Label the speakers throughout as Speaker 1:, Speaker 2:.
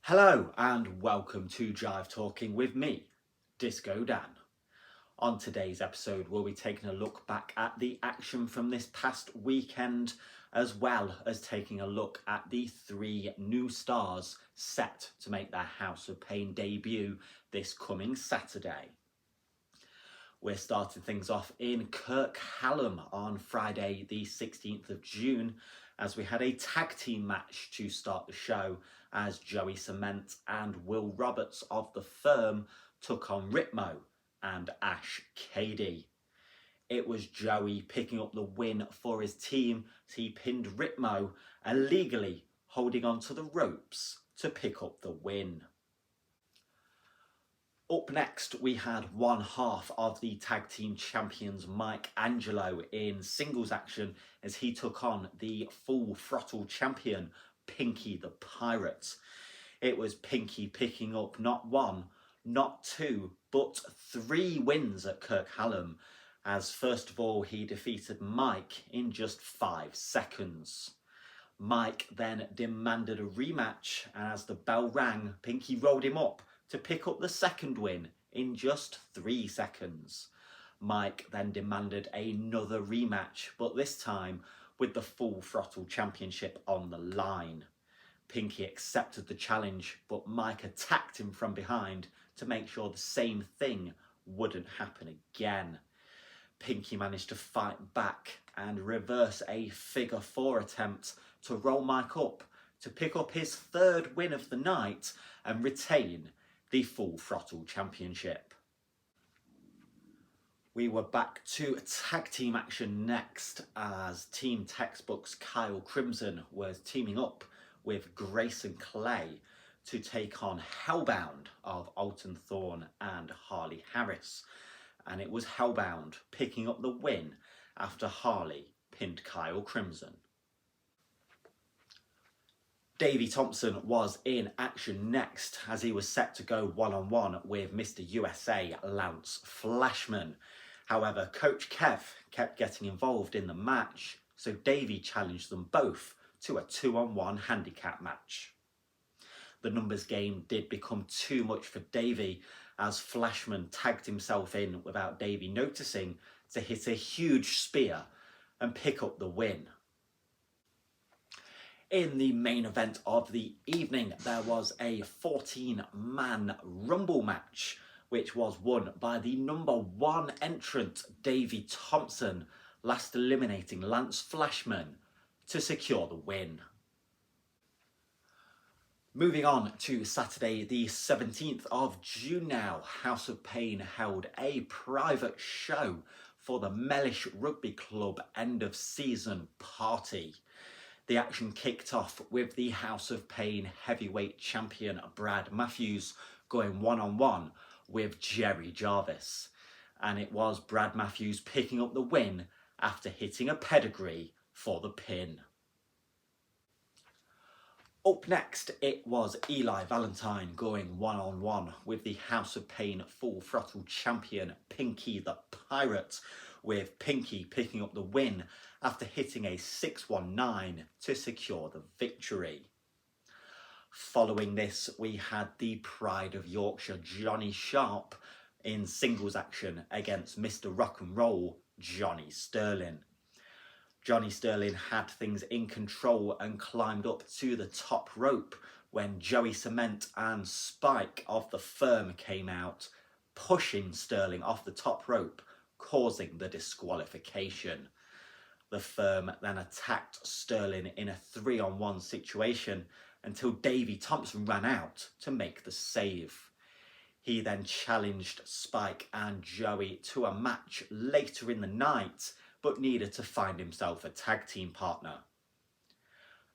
Speaker 1: Hello and welcome to Jive Talking with me, Disco Dan. On today's episode, we'll be taking a look back at the action from this past weekend, as well as taking a look at the three new stars set to make their House of Pain debut this coming Saturday. We're starting things off in Kirk Hallam on Friday the 16th of June as we had a tag team match to start the show as Joey Cement and Will Roberts of The Firm took on Ritmo and Ash Cady. It was Joey picking up the win for his team as he pinned Ritmo, illegally holding onto the ropes to pick up the win. Up next, we had one half of the tag team champions Mike Angelo in singles action as he took on the Full Throttle champion Pinky the Pirate. It was Pinky picking up not one, not two, but three wins at Kirk Hallam, as first of all he defeated Mike in just 5 seconds. Mike then demanded a rematch, and as the bell rang, Pinky rolled him up to pick up the second win in just 3 seconds. Mike then demanded another rematch, but this time with the Full Throttle Championship on the line. Pinky accepted the challenge, but Mike attacked him from behind to make sure the same thing wouldn't happen again. Pinky managed to fight back and reverse a figure 4 attempt to roll Mike up to pick up his third win of the night and retain the Full Throttle Championship. We were back to tag team action next as Team Textbook's Kyle Crimson was teaming up with Grayson Clay to take on Hellbound of Alton Thorne and Harley Harris. And it was Hellbound picking up the win after Harley pinned Kyle Crimson. Davey Thompson was in action next as he was set to go one-on-one with Mr. USA Lance Flashman. However, Coach Kev kept getting involved in the match, so Davey challenged them both to a 2-on-1 handicap match. The numbers game did become too much for Davey as Flashman tagged himself in without Davey noticing to hit a huge spear and pick up the win. In the main event of the evening, there was a 14-man Rumble match, which was won by the number 1 entrant, Davey Thompson, last eliminating Lance Flashman to secure the win. Moving on to Saturday the 17th of June now, House of Pain held a private show for the Mellish Rugby Club end of season party. The action kicked off with the House of Pain heavyweight champion Brad Matthews going one-on-one with Jerry Jarvis. And it was Brad Matthews picking up the win after hitting a pedigree for the pin. Up next, it was Eli Valentine going one-on-one with the House of Pain Full Throttle champion Pinky the Pirate, with Pinky picking up the win after hitting a 619 to secure the victory. Following this, we had the Pride of Yorkshire Johnny Sharp in singles action against Mr. Rock and Roll Johnny Sterling. Johnny Sterling had things in control and climbed up to the top rope when Joey Cement and Spike of The Firm came out, pushing Sterling off the top rope, causing the disqualification. The Firm then attacked Sterling in a 3-on-1 situation until Davey Thompson ran out to make the save. He then challenged Spike and Joey to a match later in the night, but needed to find himself a tag team partner.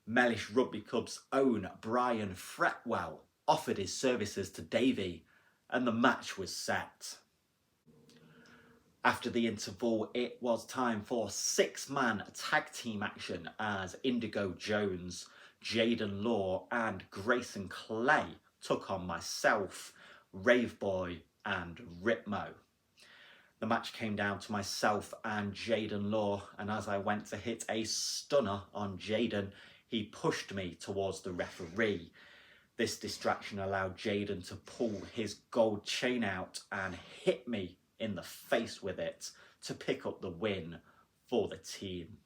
Speaker 1: Mellish Rugby Club's own Brian Fretwell offered his services to Davey, and the match was set. After the interval, it was time for 6-man tag team action as Indigo Jones, Jaden Law and Grayson Clay took on myself, Raveboy and Ritmo. The match came down to myself and Jaden Law, and as I went to hit a stunner on Jaden, he pushed me towards the referee. This distraction allowed Jaden to pull his gold chain out and hit me in the face with it to pick up the win for the team.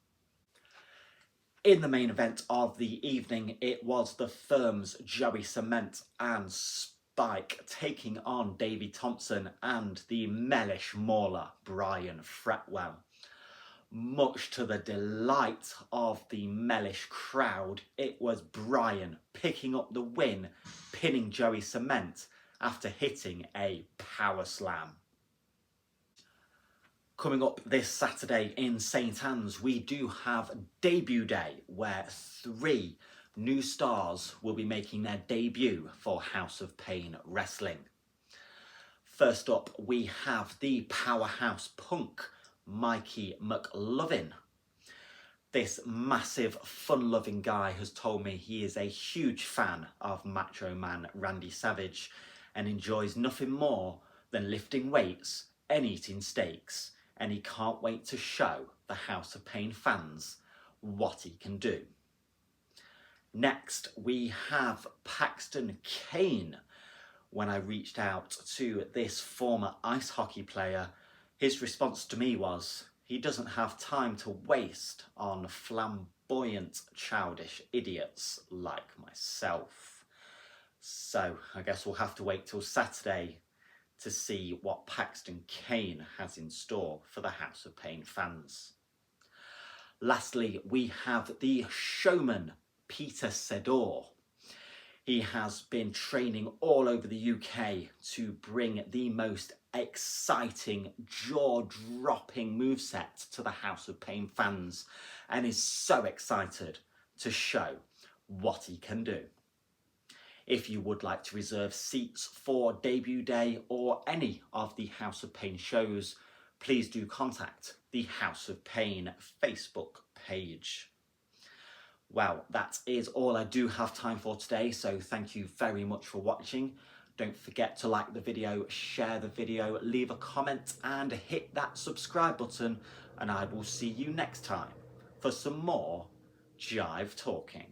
Speaker 1: In the main event of the evening, it was the Firm's Joey Cement and Spike taking on Davey Thompson and the Mellish mauler Brian Fretwell. Much to the delight of the Mellish crowd, it was Brian picking up the win, pinning Joey Cement after hitting a power slam. Coming up this Saturday in St Anne's, we do have debut day where 3 new stars will be making their debut for House of Pain Wrestling. First up, we have the powerhouse punk, Mikey McLovin. This massive, fun-loving guy has told me he is a huge fan of Macho Man Randy Savage and enjoys nothing more than lifting weights and eating steaks, and he can't wait to show the House of Pain fans what he can do. Next, we have Paxton Kane. When I reached out to this former ice hockey player, his response to me was, he doesn't have time to waste on flamboyant, childish idiots like myself. So I guess we'll have to wait till Saturday to see what Paxton Kane has in store for the House of Pain fans. Lastly, we have the showman, Peter Sedor. He has been training all over the UK to bring the most exciting, jaw-dropping moveset to the House of Pain fans, and is so excited to show what he can do. If you would like to reserve seats for debut day or any of the House of Pain shows, please do contact the House of Pain Facebook page. Well, that is all I do have time for today, so thank you very much for watching. Don't forget to like the video, share the video, leave a comment and hit that subscribe button, and I will see you next time for some more Jive Talking.